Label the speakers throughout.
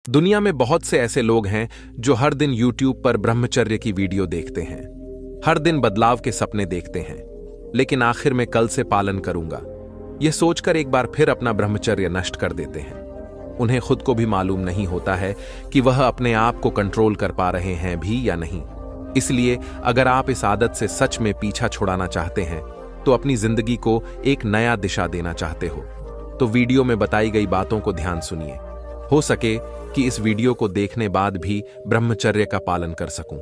Speaker 1: दुनिया में बहुत से ऐसे लोग हैं जो हर दिन YouTube पर ब्रह्मचर्य की वीडियो देखते हैं, हर दिन बदलाव के सपने देखते हैं, लेकिन आखिर में कल से पालन करूंगा यह सोचकर एक बार फिर अपना ब्रह्मचर्य नष्ट कर देते हैं। उन्हें खुद को भी मालूम नहीं होता है कि वह अपने आप को कंट्रोल कर पा रहे हैं भी या नहीं। इसलिए अगर आप इस आदत से सच में पीछा छुड़ाना चाहते हैं, तो अपनी जिंदगी को एक नया दिशा देना चाहते हो, तो वीडियो में बताई गई बातों को ध्यान सुनिए। हो सके कि इस वीडियो को देखने बाद भी ब्रह्मचर्य का पालन कर सकूं,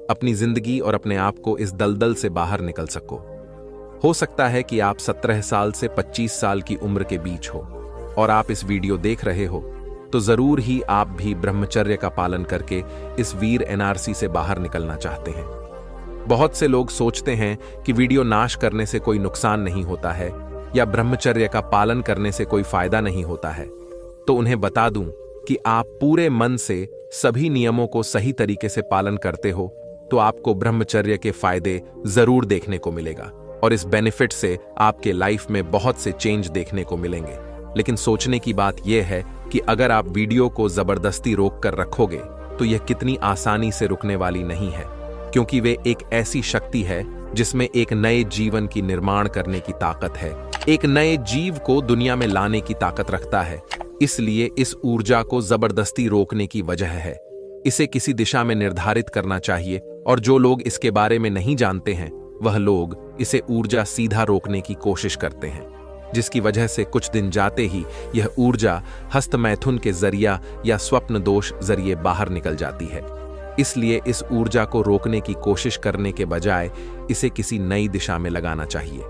Speaker 1: अपनी जिंदगी और अपने आप को इस दलदल से बाहर निकल सको। हो सकता है कि आप 17 साल से 25 साल की उम्र के बीच हो और आप इस वीडियो देख रहे हो, तो जरूर ही आप भी ब्रह्मचर्य का पालन करके इस वीर एनआरसी से बाहर निकलना चाहते हैं। बहुत से लोग सोचते हैं कि वीडियो नाश करने से कोई नुकसान नहीं होता है या ब्रह्मचर्य का पालन करने से कोई फायदा नहीं होता है, तो उन्हें बता दूं कि आप पूरे मन से सभी नियमों को सही तरीके से पालन करते हो, तो आपको ब्रह्मचर्य के फायदे जरूर देखने को मिलेगा और इस बेनिफिट से आपके लाइफ में बहुत से चेंज देखने को मिलेंगे। लेकिन सोचने की बात यह है कि अगर आप वीडियो को जबरदस्ती रोक कर रखोगे, तो यह कितनी आसानी से रुकने वाली नहीं है, क्योंकि वे एक ऐसी शक्ति है जिसमें एक नए जीवन की निर्माण करने की ताकत है, एक नए जीव को दुनिया में लाने की ताकत रखता है। इसलिए इस ऊर्जा को जबरदस्ती रोकने की वजह है, इसे किसी दिशा में निर्धारित करना चाहिए, और जो लोग इसके बारे में नहीं जानते हैं, वह लोग इसे ऊर्जा सीधा रोकने की कोशिश करते हैं, जिसकी वजह से कुछ दिन जाते ही यह ऊर्जा हस्तमैथुन के जरिया या स्वप्न दोष जरिए बाहर निकल जाती है। इसलिए इस ऊर्जा को रोकने की कोशिश करने के बजाय इसे किसी नई दिशा में लगाना चाहिए।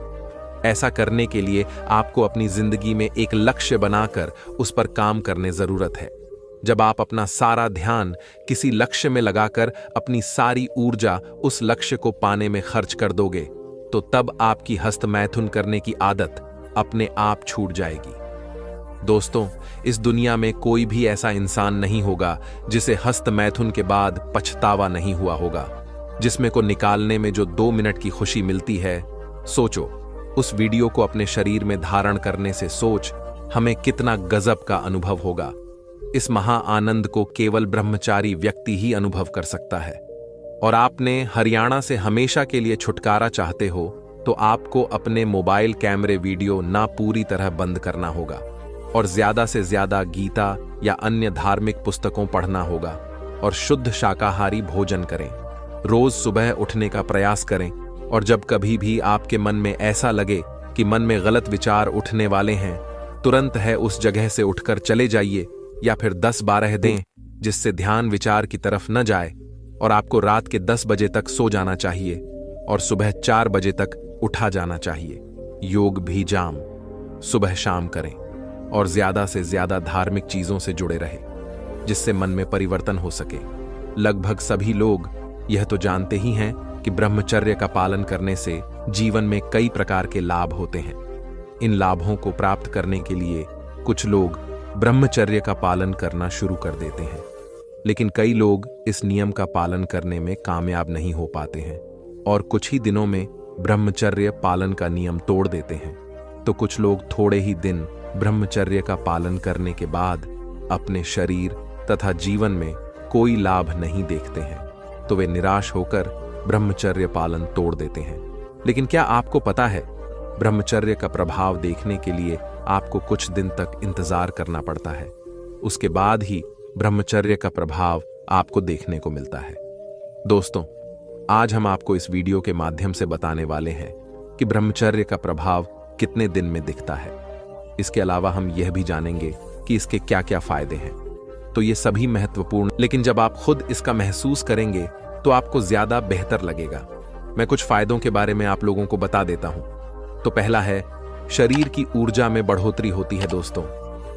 Speaker 1: ऐसा करने के लिए आपको अपनी जिंदगी में एक लक्ष्य बनाकर उस पर काम करने जरूरत है। जब आप अपना सारा ध्यान किसी लक्ष्य में लगाकर अपनी सारी ऊर्जा उस लक्ष्य को पाने में खर्च कर दोगे, तो तब आपकी हस्तमैथुन करने की आदत अपने आप छूट जाएगी। दोस्तों, इस दुनिया में कोई भी ऐसा इंसान नहीं होगा जिसे हस्तमैथुन के बाद पछतावा नहीं हुआ होगा। जिस्म को निकालने में जो 2 मिनट की खुशी मिलती है, सोचो उस वीडियो को अपने शरीर में धारण करने से सोच हमें कितना गजब का अनुभव होगा। इस महा आनंद को केवल ब्रह्मचारी व्यक्ति ही अनुभव कर सकता है। और आपने हरियाणा से हमेशा के लिए छुटकारा चाहते हो, तो आपको अपने मोबाइल कैमरे वीडियो ना पूरी तरह बंद करना होगा और ज्यादा से ज्यादा गीता या अन्य धार्मिक पुस्तकों पढ़ना होगा और शुद्ध शाकाहारी भोजन करें। रोज सुबह उठने का प्रयास करें, और जब कभी भी आपके मन में ऐसा लगे कि मन में गलत विचार उठने वाले हैं, तुरंत है उस जगह से उठकर चले जाइए या फिर 10-12 दें, जिससे ध्यान विचार की तरफ न जाए। और आपको रात के 10 बजे तक सो जाना चाहिए और सुबह 4 बजे तक उठा जाना चाहिए। योग भी जाम सुबह शाम करें और ज्यादा से ज्यादा धार्मिक चीजों से जुड़े रहे, जिससे मन में परिवर्तन हो सके। लगभग सभी लोग यह तो जानते ही हैं कि ब्रह्मचर्य का पालन करने से जीवन में कई प्रकार के लाभ होते हैं। इन लाभों को प्राप्त करने के लिए कुछ लोग ब्रह्मचर्य का पालन करना शुरू कर देते हैं, लेकिन कई लोग इस नियम का पालन करने में कामयाब नहीं हो पाते हैं और कुछ ही दिनों में ब्रह्मचर्य पालन का नियम तोड़ देते हैं। तो कुछ लोग थोड़े ही दिन ब्रह्मचर्य का पालन करने के बाद अपने शरीर तथा जीवन में कोई लाभ नहीं देखते हैं, तो वे निराश होकर ब्रह्मचर्य पालन तोड़ देते हैं। लेकिन क्या आपको पता है, ब्रह्मचर्य का प्रभाव देखने के लिए आपको कुछ दिन तक इंतजार करना पड़ता है। उसके बाद ही ब्रह्मचर्य का प्रभाव आपको देखने को मिलता है। दोस्तों, आज हम आपको इस वीडियो के माध्यम से बताने वाले हैं कि ब्रह्मचर्य का प्रभाव कितने दिन में दिखता है। इसके अलावा हम यह भी जानेंगे कि इसके क्या क्या फायदे हैं। तो ये सभी महत्वपूर्ण, लेकिन जब आप खुद इसका महसूस करेंगे तो आपको ज्यादा बेहतर लगेगा। मैं कुछ फायदों के बारे में आप लोगों को बता देता हूं। तो पहला है, शरीर की ऊर्जा में बढ़ोतरी होती है। दोस्तों,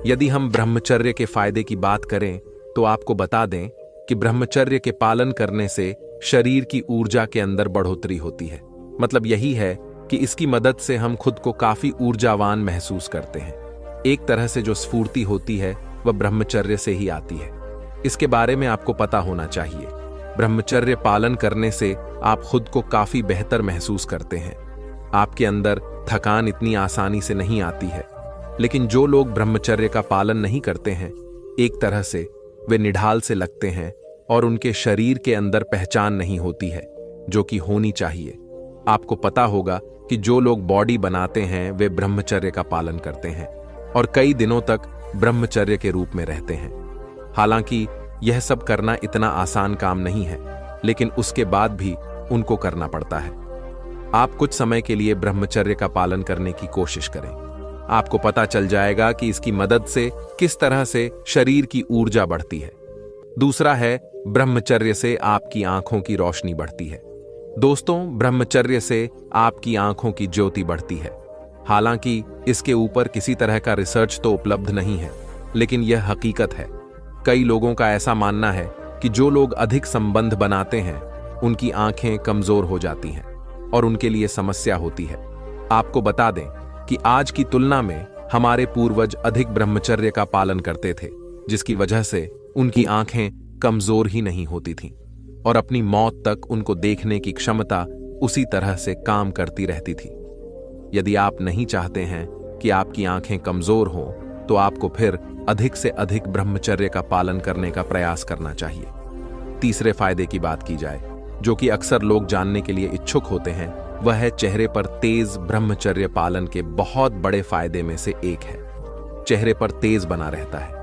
Speaker 1: यदि हम ब्रह्मचर्य के फायदे की बात करें, तो आपको बता दें कि ब्रह्मचर्य के पालन करने से शरीर की ऊर्जा के अंदर बढ़ोतरी होती है। मतलब यही है कि इसकी मदद से हम खुद को काफी ऊर्जावान महसूस करते हैं। एक तरह से जो स्फूर्ति होती है वह ब्रह्मचर्य से ही आती है। इसके बारे में आपको पता होना चाहिए। ब्रह्मचर्य पालन करने से आप खुद को काफी बेहतर महसूस करते हैं। आपके अंदर थकान इतनी आसानी से नहीं आती है। लेकिन जो लोग ब्रह्मचर्य का पालन नहीं करते हैं, एक तरह से वे निढाल से लगते हैं और उनके शरीर के अंदर पहचान नहीं होती है जो कि होनी चाहिए। आपको पता होगा कि जो लोग बॉडी बनाते हैं वे ब्रह्मचर्य का पालन करते हैं और कई दिनों तक ब्रह्मचर्य के रूप में रहते हैं। हालांकि यह सब करना इतना आसान काम नहीं है, लेकिन उसके बाद भी उनको करना पड़ता है। आप कुछ समय के लिए ब्रह्मचर्य का पालन करने की कोशिश करें। आपको पता चल जाएगा कि इसकी मदद से किस तरह से शरीर की ऊर्जा बढ़ती है। दूसरा है, ब्रह्मचर्य से आपकी आंखों की रोशनी बढ़ती है। दोस्तों, ब्रह्मचर्य से आपकी आंखों की ज्योति बढ़ती है। हालांकि इसके ऊपर किसी तरह का रिसर्च तो उपलब्ध नहीं है, लेकिन यह हकीकत है। कई लोगों का ऐसा मानना है कि जो लोग अधिक संबंध बनाते हैं उनकी आंखें कमजोर हो जाती हैं और उनके लिए समस्या होती है। आपको बता दें कि आज की तुलना में हमारे पूर्वज अधिक ब्रह्मचर्य का पालन करते थे, जिसकी वजह से उनकी आंखें कमजोर ही नहीं होती थीं और अपनी मौत तक उनको देखने की क्षमता उसी तरह से काम करती रहती थी। यदि आप नहीं चाहते हैं कि आपकी आंखें कमजोर हों, तो आपको फिर अधिक से अधिक ब्रह्मचर्य का पालन करने का प्रयास करना चाहिए। तीसरे फायदे की बात की जाए, जो कि अक्सर लोग जानने के लिए इच्छुक होते हैं, वह है चेहरे पर तेज। ब्रह्मचर्य पालन के बहुत बड़े फायदे में से एक है, चेहरे पर तेज बना रहता है।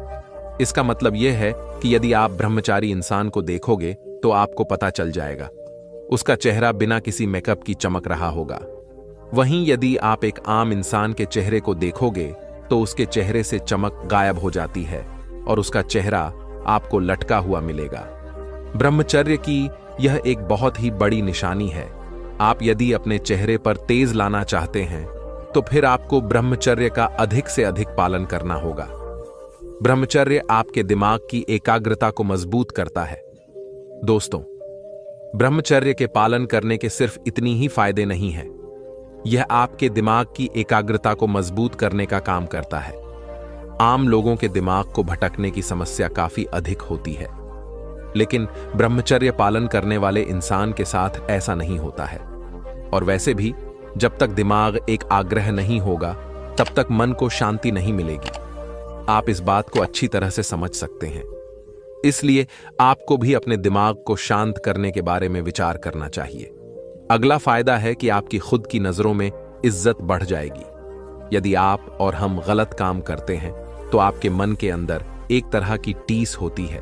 Speaker 1: इसका मतलब यह है कि यदि आप ब्रह्मचारी इंसान को देखोगे तो आपको पता चल जाएगा उसका चेहरा बिना किसी मेकअप की चमक रहा होगा। वहीं यदि आप एक आम इंसान के चेहरे को देखोगे तो उसके चेहरे से चमक गायब हो जाती है और उसका चेहरा आपको लटका हुआ मिलेगा। ब्रह्मचर्य की यह एक बहुत ही बड़ी निशानी है। आप यदि अपने चेहरे पर तेज लाना चाहते हैं तो फिर आपको ब्रह्मचर्य का अधिक से अधिक पालन करना होगा। ब्रह्मचर्य आपके दिमाग की एकाग्रता को मजबूत करता है। दोस्तों, ब्रह्मचर्य के पालन करने के सिर्फ इतनी ही फायदे नहीं हैं, यह आपके दिमाग की एकाग्रता को मजबूत करने का काम करता है। आम लोगों के दिमाग को भटकने की समस्या काफी अधिक होती है, लेकिन ब्रह्मचर्य पालन करने वाले इंसान के साथ ऐसा नहीं होता है। और वैसे भी जब तक दिमाग एक आग्रह नहीं होगा तब तक मन को शांति नहीं मिलेगी। आप इस बात को अच्छी तरह से समझ सकते हैं। इसलिए आपको भी अपने दिमाग को शांत करने के बारे में विचार करना चाहिए। अगला फायदा है कि आपकी खुद की नजरों में इज्जत बढ़ जाएगी। यदि आप और हम गलत काम करते हैं तो आपके मन के अंदर एक तरह की टीस होती है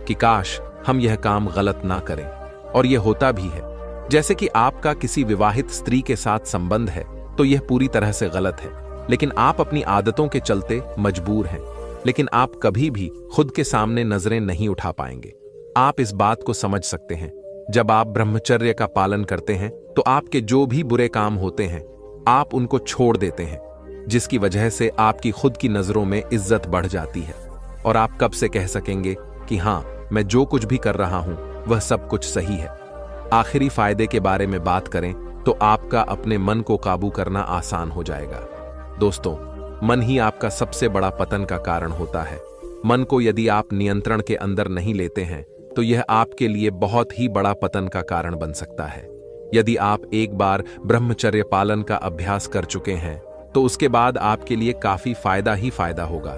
Speaker 1: कि काश हम यह काम गलत ना करें, और यह होता भी है। जैसे कि आपका किसी विवाहित स्त्री के साथ संबंध है तो यह पूरी तरह से गलत है, लेकिन आप अपनी आदतों के चलते मजबूर हैं। लेकिन आप कभी भी खुद के सामने नजरें नहीं उठा पाएंगे। आप इस बात को समझ सकते हैं, जब आप ब्रह्मचर्य का पालन करते हैं तो आपके जो भी बुरे काम होते हैं आप उनको छोड़ देते हैं, जिसकी वजह से आपकी खुद की नजरों में इज्जत बढ़ जाती है और आप कब से कह सकेंगे कि हाँ, मैं जो कुछ भी कर रहा हूं वह सब कुछ सही है। आखिरी फायदे के बारे में बात करें तो आपका अपने मन को काबू करना आसान हो जाएगा। दोस्तों, मन ही आपका सबसे बड़ा पतन का कारण होता है। मन को यदि आप नियंत्रण के अंदर नहीं लेते हैं तो यह आपके लिए बहुत ही बड़ा पतन का कारण बन सकता है। यदि आप एक बार ब्रह्मचर्य पालन का अभ्यास कर चुके हैं तो उसके बाद आपके लिए काफी फायदा ही फायदा होगा।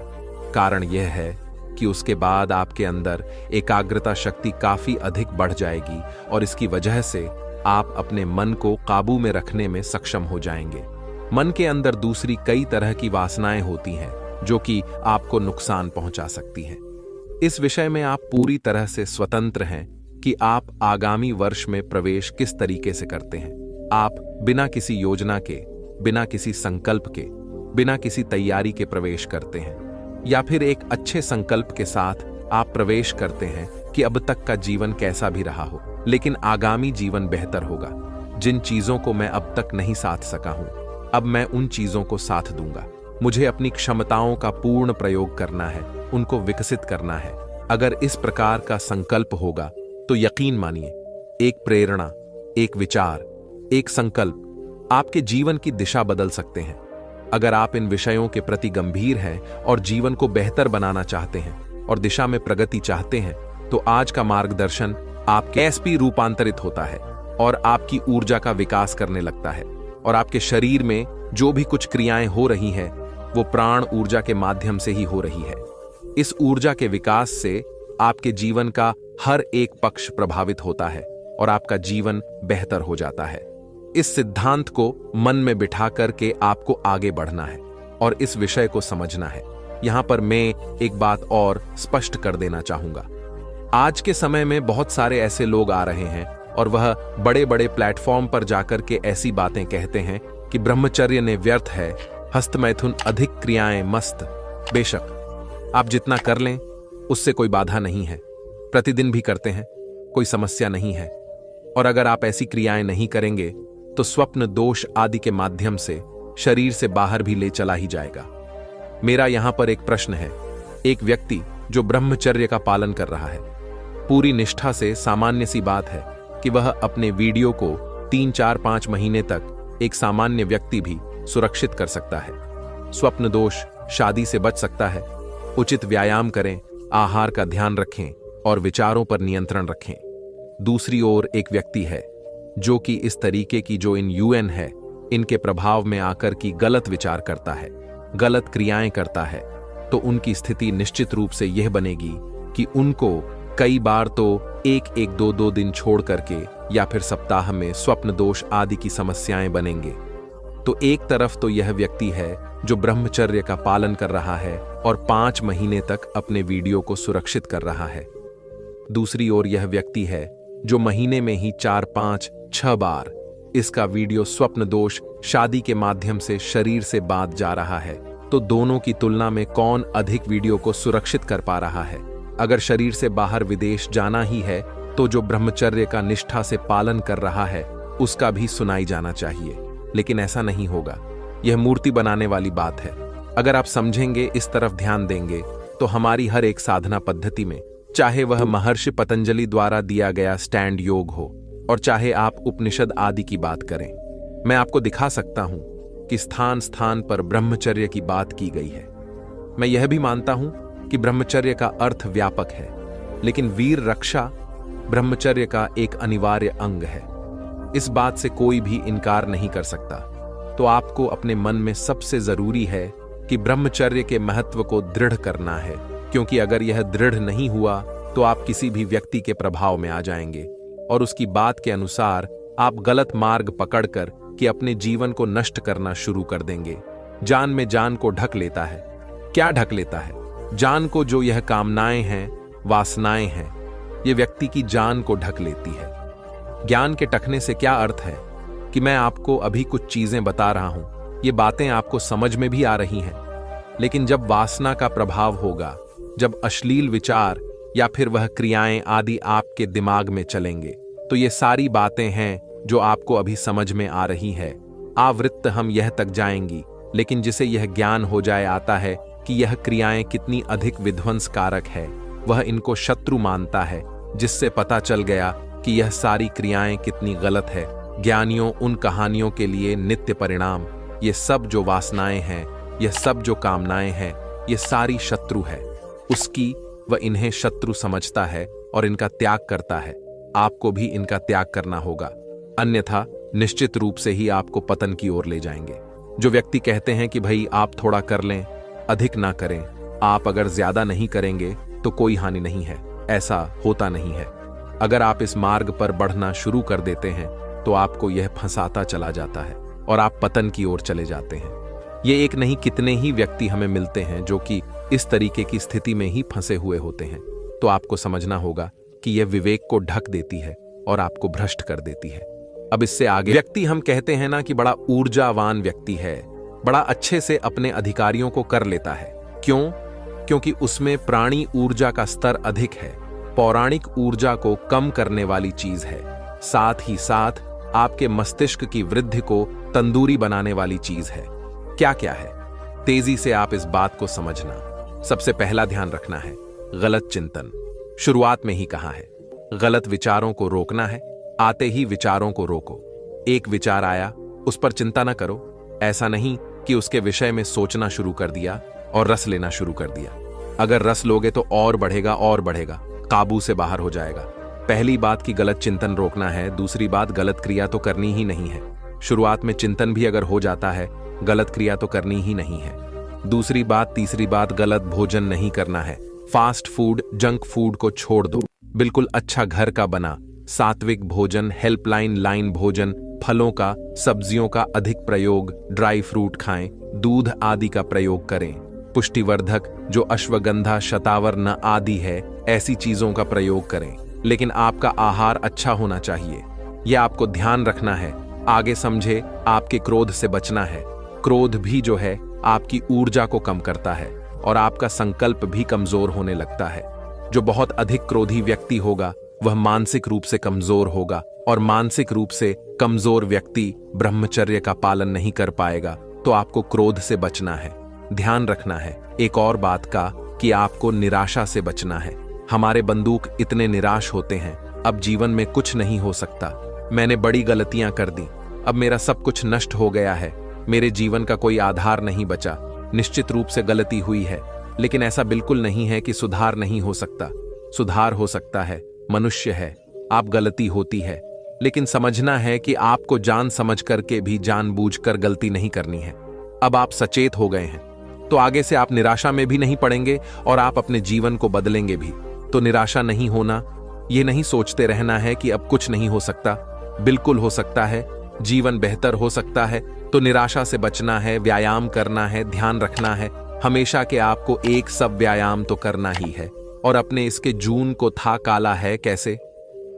Speaker 1: कारण यह है कि उसके बाद आपके अंदर एकाग्रता शक्ति काफी अधिक बढ़ जाएगी और इसकी वजह से आप अपने मन को काबू में रखने में सक्षम हो जाएंगे। मन के अंदर दूसरी कई तरह की वासनाएं होती हैं जो कि आपको नुकसान पहुंचा सकती हैं। इस विषय में आप पूरी तरह से स्वतंत्र हैं कि आप आगामी वर्ष में प्रवेश किस तरीके से करते हैं। आप बिना किसी योजना के, बिना किसी संकल्प के, बिना किसी तैयारी के प्रवेश करते हैं, या फिर एक अच्छे संकल्प के साथ आप प्रवेश करते हैं कि अब तक का जीवन कैसा भी रहा हो, लेकिन आगामी जीवन बेहतर होगा। जिन चीजों को मैं अब तक नहीं साध सका हूं, अब मैं उन चीजों को साथ दूंगा। मुझे अपनी क्षमताओं का पूर्ण प्रयोग करना है, उनको विकसित करना है। अगर इस प्रकार का संकल्प होगा तो यकीन मानिए, एक प्रेरणा, एक विचार, एक संकल्प आपके जीवन की दिशा बदल सकते हैं। अगर आप इन विषयों के प्रति गंभीर हैं और जीवन को बेहतर बनाना चाहते हैं और दिशा में प्रगति चाहते हैं, तो आज का मार्गदर्शन आपके एसपी रूपांतरित होता है और आपकी ऊर्जा का विकास करने लगता है और आपके शरीर में जो भी कुछ क्रियाएं हो रही हैं वो प्राण ऊर्जा के माध्यम से ही हो रही है। इस ऊर्जा के विकास से आपके जीवन का हर एक पक्ष प्रभावित होता है और आपका जीवन बेहतर हो जाता है। इस सिद्धांत को मन में बिठा करके आपको आगे बढ़ना है और इस विषय को समझना है। यहां पर मैं एक बात और स्पष्ट कर देना चाहूंगा। आज के समय में बहुत सारे ऐसे लोग आ रहे हैं और वह बड़े बड़े प्लेटफॉर्म पर जाकर के ऐसी बातें कहते हैं कि ब्रह्मचर्य ने व्यर्थ है, हस्तमैथुन अधिक क्रियाएं मस्त। बेशक आप जितना कर लें उससे कोई बाधा नहीं है, प्रतिदिन भी करते हैं, कोई समस्या नहीं है। और अगर आप ऐसी क्रियाएं नहीं करेंगे तो स्वप्न दोष आदि के माध्यम से शरीर से बाहर भी ले चला ही जाएगा। मेरा यहां पर एक प्रश्न है। एक व्यक्ति जो ब्रह्मचर्य का पालन कर रहा है पूरी निष्ठा से, सामान्य सी बात है कि वह अपने वीडियो को 3, 4, 5 महीने तक एक सामान्य व्यक्ति भी सुरक्षित कर सकता है। स्वप्न दोष शादी से बच सकता है। उचित व्यायाम करें, आहार का ध्यान रखें और विचारों पर नियंत्रण रखें। दूसरी ओर एक व्यक्ति है जो कि इस तरीके की जो इन यूएन है इनके प्रभाव में आकर की गलत विचार करता है, गलत क्रियाएं करता है, तो उनकी स्थिति निश्चित रूप से यह बनेगी कि उनको कई बार तो 1-1, 2-2 दिन छोड़ करके या फिर सप्ताह में स्वप्न दोष आदि की समस्याएं बनेंगे। तो एक तरफ तो यह व्यक्ति है जो ब्रह्मचर्य का पालन कर रहा है और 5 महीने तक अपने वीडियो को सुरक्षित कर रहा है। दूसरी ओर यह व्यक्ति है जो महीने में ही 4, 5, 6 बार इसका वीडियो स्वप्न दोष शादी के माध्यम से शरीर से बात जा रहा है। तो दोनों की तुलना में कौन अधिक वीडियो को सुरक्षित कर पा रहा है? अगर शरीर से बाहर विदेश जाना ही है तो जो ब्रह्मचर्य का निष्ठा से पालन कर रहा है उसका भी सुनाई जाना चाहिए, लेकिन ऐसा नहीं होगा। यह मूर्ति बनाने वाली बात है। अगर आप समझेंगे, इस तरफ ध्यान देंगे, तो हमारी हर एक साधना पद्धति में, चाहे वह महर्षि पतंजलि द्वारा दिया गया स्टैंड योग हो और चाहे आप उपनिषद आदि की बात करें, मैं आपको दिखा सकता हूं कि स्थान स्थान पर ब्रह्मचर्य की बात की गई है। मैं यह भी मानता हूं कि ब्रह्मचर्य का अर्थ व्यापक है, लेकिन वीर रक्षा ब्रह्मचर्य का एक अनिवार्य अंग है। इस बात से कोई भी इनकार नहीं कर सकता। तो आपको अपने मन में सबसे जरूरी है कि ब्रह्मचर्य के महत्व को दृढ़ करना है, क्योंकि अगर यह दृढ़ नहीं हुआ तो आप किसी भी व्यक्ति के प्रभाव में आ जाएंगे और उसकी बात के अनुसार आप गलत मार्ग पकड़कर कि अपने जीवन को नष्ट करना शुरू कर देंगे। जान में जान को ढक लेता है। क्या ढक लेता है? जान को जो यह कामनाएं हैं, वासनाएं हैं, यह व्यक्ति की जान को ढक लेती है। ज्ञान के ढकने से क्या अर्थ है कि मैं आपको अभी कुछ चीजें बता रहा हूं, ये बातें आपको समझ में भी आ रही हैं, लेकिन जब वासना का प्रभाव होगा, जब अश्लील विचार या फिर वह क्रियाएं आदि आपके दिमाग में चलेंगे, तो ये सारी बातें हैं जो आपको अभी समझ में आ रही है। आवृत्त हम यह तक जाएंगी, लेकिन जिसे यह ज्ञान हो जाए आता है कि यह क्रियाएं कितनी अधिक विध्वंसकारक है, वह इनको शत्रु मानता है, जिससे पता चल गया कि यह सारी क्रियाएं कितनी गलत है। ज्ञानियों उन कहानियों के लिए नित्य परिणाम, ये सब जो वासनाएं हैं, यह सब जो कामनाएं हैं, ये सारी शत्रु है उसकी। वह इन्हें शत्रु समझता है और इनका त्याग करता है। आपको भी इनका त्याग करना होगा, अन्यथा निश्चित रूप से ही आपको पतन की ओर ले जाएंगे। जो व्यक्ति कहते हैं कि भाई आप थोड़ा कर लें, अधिक ना करें, आप अगर ज्यादा नहीं करेंगे तो कोई हानि नहीं है, ऐसा होता नहीं है। अगर आप इस मार्ग पर बढ़ना शुरू कर देते हैं तो आपको यह फंसाता चला जाता है और आप पतन की ओर चले जाते हैं। ये एक नहीं कितने ही व्यक्ति हमें मिलते हैं जो कि इस तरीके की स्थिति में ही फंसे हुए होते हैं। तो आपको समझना होगा कि यह विवेक को ढक देती है और आपको भ्रष्ट कर देती है। अब इससे आगे व्यक्ति, हम कहते हैं ना कि बड़ा ऊर्जावान व्यक्ति है, बड़ा अच्छे से अपने अधिकारियों को कर लेता है। क्यों? क्योंकि उसमें प्राणी ऊर्जा का स्तर अधिक है, पौराणिक ऊर्जा को कम करने वाली चीज है, साथ ही साथ आपके मस्तिष्क की वृद्धि को तंदूरी बनाने वाली चीज है। क्या क्या है? तेजी से आप इस बात को समझना। सबसे पहला ध्यान रखना है गलत चिंतन। शुरुआत में ही कहा है, गलत विचारों को रोकना है। आते ही विचारों को रोको। एक विचार आया, उस पर चिंता न करो। ऐसा नहीं कि उसके विषय में सोचना शुरू कर दिया और रस लेना शुरू कर दिया। अगर रस लोगे तो और बढ़ेगा और बढ़ेगा, काबू से बाहर हो जाएगा। पहली बात की गलत चिंतन रोकना है। दूसरी बात, गलत क्रिया तो करनी ही नहीं है। शुरुआत में चिंतन भी अगर हो जाता है, गलत क्रिया तो करनी ही नहीं है। दूसरी बात, तीसरी बात, गलत भोजन नहीं करना है। फास्ट फूड, जंक फूड को छोड़ दो। बिल्कुल अच्छा घर का बना सात्विक भोजन, हेल्पलाइन लाइन भोजन, फलों का, सब्जियों का अधिक प्रयोग, ड्राई फ्रूट खाएं, दूध आदि का प्रयोग करें। पुष्टिवर्धक जो अश्वगंधा, शतावर्ण आदि है, ऐसी चीजों का प्रयोग करें। लेकिन आपका आहार अच्छा होना चाहिए, यह आपको ध्यान रखना है। आगे समझे, आपके क्रोध से बचना है। क्रोध भी जो है आपकी ऊर्जा को कम करता है और आपका संकल्प भी कमजोर होने लगता है। जो बहुत अधिक क्रोधी व्यक्ति होगा वह मानसिक रूप से कमजोर होगा और मानसिक रूप से कमजोर व्यक्ति ब्रह्मचर्य का पालन नहीं कर पाएगा। तो आपको क्रोध से बचना है, ध्यान रखना है। एक और बात का कि आपको निराशा से बचना है। हमारे बंदूक इतने निराश होते हैं, अब जीवन में कुछ नहीं हो सकता, मैंने बड़ी गलतियां कर दी, अब मेरा सब कुछ नष्ट हो गया है, मेरे जीवन का कोई आधार नहीं बचा। निश्चित रूप से गलती हुई है, लेकिन ऐसा बिल्कुल नहीं है कि सुधार नहीं हो सकता। सुधार हो सकता है, मनुष्य है, आप गलती होती है, लेकिन समझना है कि आपको जान समझ करके भी जानबूझकर गलती नहीं करनी है। अब आप सचेत हो गए हैं तो आगे से आप निराशा में भी नहीं पड़ेंगे और आप अपने जीवन को बदलेंगे भी। तो निराशा नहीं होना, ये नहीं सोचते रहना है कि अब कुछ नहीं हो सकता, बिल्कुल हो सकता है, जीवन बेहतर हो सकता है। तो निराशा से बचना है, व्यायाम करना है, ध्यान रखना है हमेशा कि आपको एक सब व्यायाम तो करना ही है। और अपने इसके जून को था काला है कैसे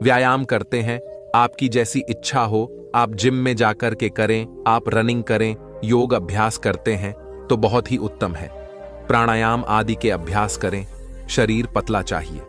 Speaker 1: व्यायाम करते हैं, आपकी जैसी इच्छा हो, आप जिम में जाकर के करें, आप रनिंग करें, योग अभ्यास करते हैं तो बहुत ही उत्तम है। प्राणायाम आदि के अभ्यास करें, शरीर पतला चाहिए।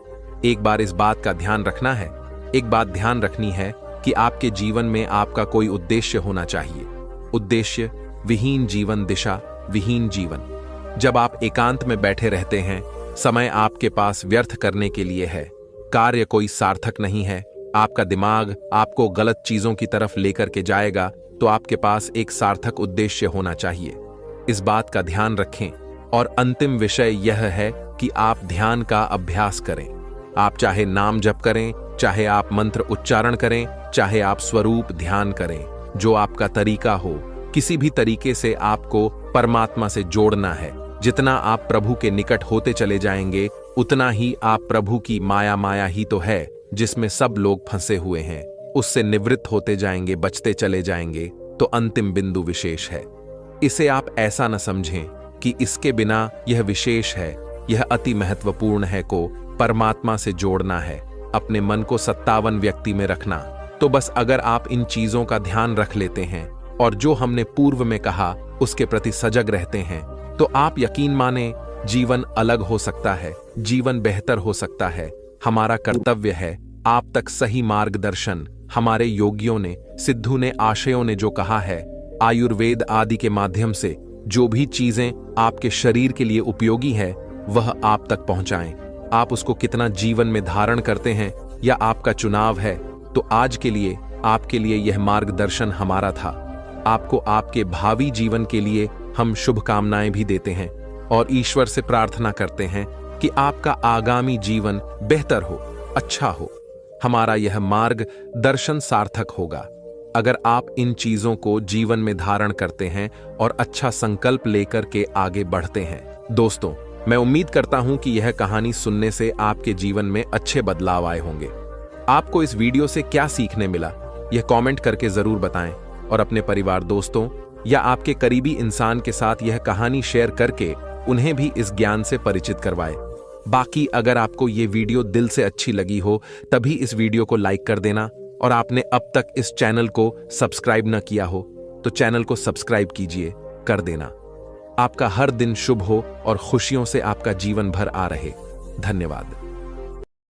Speaker 1: एक बार इस बात का ध्यान रखना है, एक बात ध्यान रखनी है कि आपके जीवन में आपका कोई उद्देश्य होना चाहिए। उद्देश्य विहीन जीवन, दिशा विहीन जीवन। जब आप एकांत में बैठे रहते हैं, समय आपके पास व्यर्थ करने के लिए है, कार्य कोई सार्थक नहीं है, आपका दिमाग आपको गलत चीजों की तरफ लेकर के जाएगा, तो आपके पास एक सार्थक उद्देश्य होना चाहिए। इस बात का ध्यान रखें। और अंतिम विषय यह है कि आप ध्यान का अभ्यास करें। आप चाहे नाम जप करें, चाहे आप मंत्र उच्चारण करें, चाहे आप स्वरूप ध्यान करें, जो आपका तरीका हो, किसी भी तरीके से आपको परमात्मा से जोड़ना है। जितना आप प्रभु के निकट होते चले जाएंगे, उतना ही आप प्रभु की माया ही तो है जिसमें सब लोग फंसे हुए हैं, उससे निवृत्त होते जाएंगे, बचते चले जाएंगे। तो अंतिम बिंदु विशेष है। इसे आप ऐसा न समझें कि इसके बिना यह विशेष है, यह अति महत्वपूर्ण है को परमात्मा से जोड़ना है, अपने मन को 57 व्यक्ति में रखना। तो बस अगर आप इन चीजों का ध्यान रख लेते हैं और जो हमने पूर्व में कहा उसके प्रति सजग रहते हैं, तो आप यकीन माने जीवन अलग हो सकता है, जीवन बेहतर हो सकता है। हमारा कर्तव्य है आप तक सही मार्गदर्शन। हमारे योगियों ने, सिद्धू ने, आशयों ने जो कहा है, आयुर्वेद आदि के माध्यम से जो भी चीजें आपके शरीर के लिए उपयोगी है वह आप तक पहुंचाएं। आप उसको कितना जीवन में धारण करते हैं या आपका चुनाव है। तो आज के लिए आपके लिए यह मार्गदर्शन हमारा था। आपको आपके भावी जीवन के लिए हम शुभकामनाएं भी देते हैं और ईश्वर से प्रार्थना करते हैं कि आपका आगामी जीवन बेहतर हो, अच्छा हो। हमारा यह मार्ग दर्शन सार्थक होगा अगर आप इन चीजों को जीवन में धारण करते हैं और अच्छा संकल्प लेकर के आगे बढ़ते हैं। दोस्तों, मैं उम्मीद करता हूं कि यह कहानी सुनने से आपके जीवन में अच्छे बदलाव आए होंगे। आपको इस वीडियो से क्या सीखने मिला, यह कमेंट करके जरूर बताएं और अपने परिवार, दोस्तों या आपके करीबी इंसान के साथ यह कहानी शेयर करके उन्हें भी इस ज्ञान से परिचित करवाएं। बाकी अगर आपको ये वीडियो दिल से अच्छी लगी हो तभी इस वीडियो को लाइक कर देना और आपने अब तक इस चैनल को सब्सक्राइब न किया हो तो चैनल को सब्सक्राइब कीजिए, कर देना। आपका हर दिन शुभ हो और खुशियों से आपका जीवन भर आ रहे। धन्यवाद।